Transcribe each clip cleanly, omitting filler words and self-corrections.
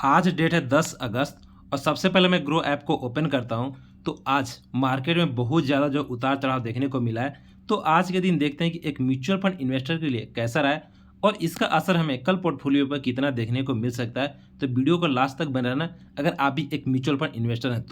आज डेट है 10 अगस्त और सबसे पहले मैं ग्रो ऐप को ओपन करता हूं तो आज मार्केट में बहुत ज़्यादा जो उतार चढ़ाव देखने को मिला है। तो आज के दिन देखते हैं कि एक म्यूचुअल फंड इन्वेस्टर के लिए कैसा रहा है और इसका असर हमें कल पोर्टफोलियो पर कितना देखने को मिल सकता है। तो वीडियो को लास्ट तक बने रहना अगर आप भी एक म्यूचुअल फंड इन्वेस्टर हैं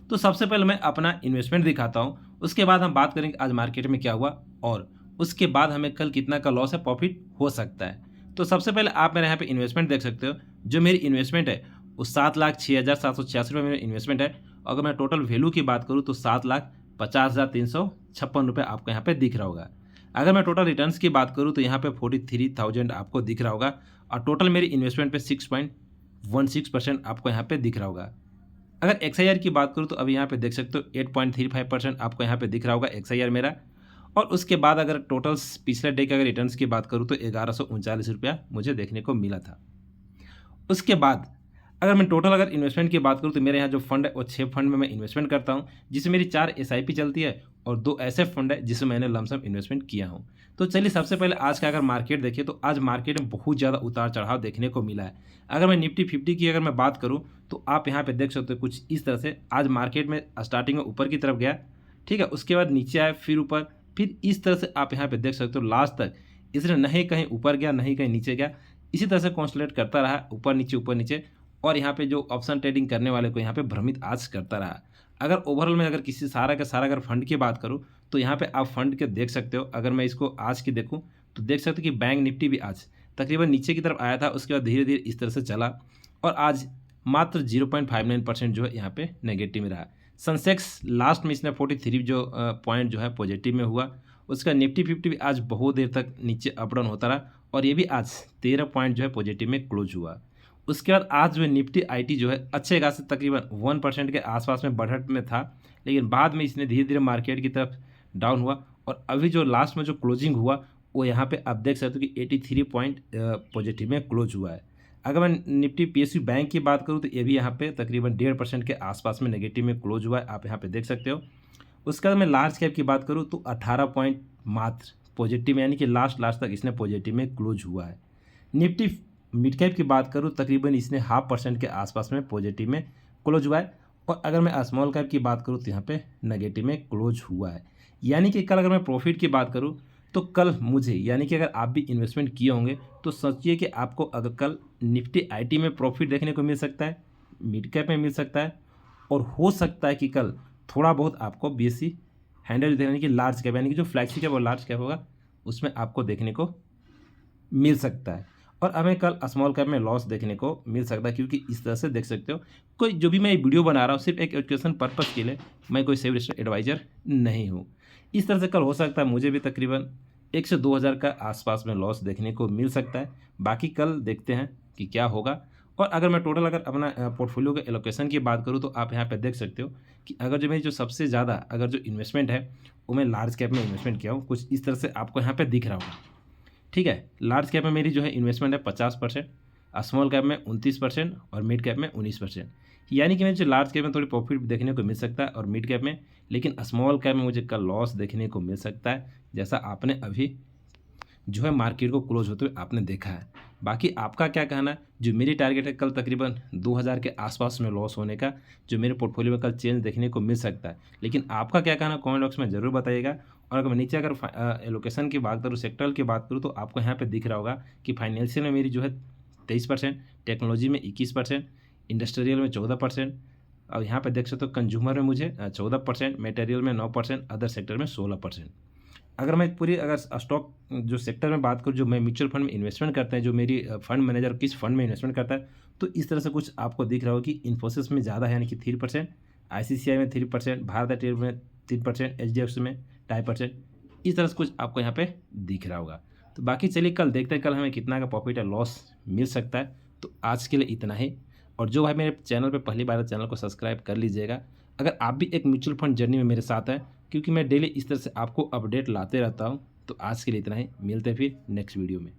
तो सबसे पहले मैं अपना इन्वेस्टमेंट दिखाता हूँ, उसके बाद हम बात करेंगे आज मार्केट में क्या हुआ और उसके बाद हमें कल कितना का लॉस है प्रॉफिट हो सकता है। तो सबसे पहले आप मेरे यहाँ पे इन्वेस्टमेंट देख सकते हो। जो मेरी इन्वेस्टमेंट है वो 7,06,786 रुपये मेरा इन्वेस्टमेंट है। अगर मैं टोटल वैल्यू की बात करूँ तो 7,50,356 रुपये आपको यहाँ पे दिख रहा होगा। अगर मैं टोटल रिटर्न्स की बात करूँ तो यहाँ पे 43,000 आपको दिख रहा होगा और टोटल मेरी इन्वेस्टमेंट पे 6.16% आपको यहाँ पे दिख रहा होगा। अगर XIR की बात करूँ तो अभी यहाँ पे देख सकते हो 8.35% आपको यहाँ पे दिख रहा होगा XIR मेरा। और उसके बाद अगर टोटल पिछले डे के अगर रिटर्न्स की बात करूँ तो 1139 रुपया मुझे देखने को मिला था। उसके बाद अगर मैं टोटल अगर इन्वेस्टमेंट की बात करूँ तो मेरे यहाँ जो फंड है वो 6 फंड में मैं इन्वेस्टमेंट करता हूँ, जिसमें मेरी 4 SIP चलती है और 2 ऐसे फंड है जिसमें मैंने लमसम इन्वेस्टमेंट किया हूँ। तो चलिए सबसे पहले आज का अगर मार्केट देखिए तो आज मार्केट में बहुत ज़्यादा उतार चढ़ाव देखने को मिला है। अगर मैं निफ्टी 50 की अगर मैं बात करूँ तो आप यहाँ पे देख सकते हो कुछ इस तरह से आज मार्केट में स्टार्टिंग में ऊपर की तरफ गया, ठीक है, उसके बाद नीचे आया, फिर ऊपर, फिर इस तरह से आप यहाँ पे देख सकते हो लास्ट तक इसने नहीं कहीं ऊपर गया नहीं कहीं नीचे गया, इसी तरह से कॉन्सुलेट करता रहा ऊपर नीचे और यहाँ पे जो ऑप्शन ट्रेडिंग करने वाले को यहाँ पे भ्रमित आज करता रहा। अगर ओवरऑल में अगर किसी सारा का सारा अगर फंड की बात करूँ तो यहाँ पे आप फंड के देख सकते हो। अगर मैं इसको आज की देखूँ तो देख सकते हो कि बैंक निफ्टी भी आज तकरीबन नीचे की तरफ आया था, उसके बाद धीरे धीरे इस तरह से चला और आज मात्र 0.59% जो है यहाँ पे नेगेटिव में रहा। सेंसेक्स लास्ट में इसने 43 जो पॉइंट जो है पॉजिटिव में हुआ। उसका निफ्टी 50 भी आज बहुत देर तक नीचे अप डाउन होता रहा और ये भी आज 13 पॉइंट जो है पॉजिटिव में क्लोज हुआ। उसके बाद आज जो है निफ्टी IT जो है अच्छे खासे तकरीबन 1% के आसपास में बढ़त में था, लेकिन बाद में इसने धीरे धीरे मार्केट की तरफ डाउन हुआ और अभी जो लास्ट में जो क्लोजिंग हुआ वो यहाँ पे आप देख सकते हो कि 83 पॉइंट पॉजिटिव में क्लोज हुआ है। अगर मैं निफ्टी PSU बैंक की बात करूँ तो ये भी यहाँ पे तकरीबन 1.5% के आसपास में नेगेटिव में क्लोज हुआ है, आप यहाँ पे देख सकते हो। उसके बाद मैं लार्ज कैप की बात करूँ तो 18 पॉइंट मात्र पॉजिटिव में, यानी कि लास्ट तक इसने पॉजिटिव में क्लोज हुआ है। निफ्टी मिड कैप की बात करूँ तकरीबन इसने 0.5% के आसपास में पॉजिटिव में क्लोज हुआ है और अगर मैं स्मॉल कैप की बात करूँ तो यहाँ पे नेगेटिव में क्लोज हुआ है। यानी कि कल अगर मैं प्रॉफिट की बात करूँ तो कल मुझे, यानी कि अगर आप भी इन्वेस्टमेंट किए होंगे तो सोचिए कि आपको अगर कल निफ्टी IT में प्रॉफिट देखने को मिल सकता है, मिड कैप में मिल सकता है और हो सकता है कि कल थोड़ा बहुत आपको BSE हैंडल यानी कि लार्ज कैप, यानी कि जो फ्लैक्सी कैप और लार्ज कैप होगा उसमें आपको देखने को मिल सकता है। और हमें कल स्मॉल कैप में लॉस देखने को मिल सकता है, क्योंकि इस तरह से देख सकते हो कोई जो भी मैं वीडियो बना रहा हूँ सिर्फ एक एजुकेशन पर्पज़ के लिए, मैं कोई सेविंग एडवाइज़र नहीं हूँ। इस तरह से कल हो सकता है मुझे भी तकरीबन 1 से 2 हज़ार का आसपास में लॉस देखने को मिल सकता है। बाकी कल देखते हैं कि क्या होगा। और अगर मैं टोटल अगर अपना पोर्टफोलियो के एलोकेशन की बात करूँ तो आप यहाँ पे देख सकते हो कि अगर जो मेरी जो सबसे ज़्यादा अगर जो इन्वेस्टमेंट है वो मैं लार्ज कैप में इन्वेस्टमेंट किया हूँ, कुछ इस तरह से आपको यहाँ पे दिख रहा होगा, ठीक है। लार्ज कैप में मेरी जो है इन्वेस्टमेंट है 50%, स्मॉल कैप में 29% और मिड कैप में 19%। यानी कि मुझे लार्ज कैप में थोड़ी प्रॉफिट देखने को मिल सकता है और मिड कैप में, लेकिन स्मॉल कैप में मुझे कल लॉस देखने को मिल सकता है, जैसा आपने अभी जो है मार्केट को क्लोज होते हुए आपने देखा है। बाकी आपका क्या कहना है? जो मेरी टारगेट है कल तकरीबन 2000 के आसपास में लॉस होने का, जो मेरे पोर्टफोलियो में कल चेंज देखने को मिल सकता है, लेकिन आपका क्या कहना कमेंट बॉक्स में ज़रूर बताइएगा। और अगर मैं नीचे अगर एलोकेशन की बात करूँ, सेक्टरल की बात करूँ, तो आपको यहाँ पे दिख रहा होगा कि फाइनेंशियल में मेरी जो है 23%, टेक्नोलॉजी में 21%, इंडस्ट्रियल में 14%, और यहाँ पे देख सकते हो कंज्यूमर में मुझे 14%, मटेरियल में 9%, अदर सेक्टर में 16%। अगर मैं पूरी अगर स्टॉक जो सेक्टर में बात करूँ, जो मैं म्यूचुअल फंड में इन्वेस्टमेंट करते हैं, जो मेरी फंड मैनेजर किस फंड में इन्वेस्टमेंट करता है, तो इस तरह से कुछ आपको दिख रहा होगा कि इन्फोसिस में ज़्यादा है, यानी कि 3%, ICICI में 3%, भारत एयरटेल में 3%, HDFC में 2.5%, इस तरह से कुछ आपको यहाँ पे दिख रहा होगा। तो बाकी चलिए कल देखते हैं कल हमें कितना का प्रॉफिट या लॉस मिल सकता है। तो आज के लिए इतना ही। और जो भाई मेरे चैनल पे पहली बार है, चैनल को सब्सक्राइब कर लीजिएगा अगर आप भी एक म्यूचुअल फंड जर्नी में मेरे साथ हैं, क्योंकि मैं डेली इस तरह से आपको अपडेट लाते रहता हूँ। तो आज के लिए इतना ही, मिलते हैं फिर नेक्स्ट वीडियो में।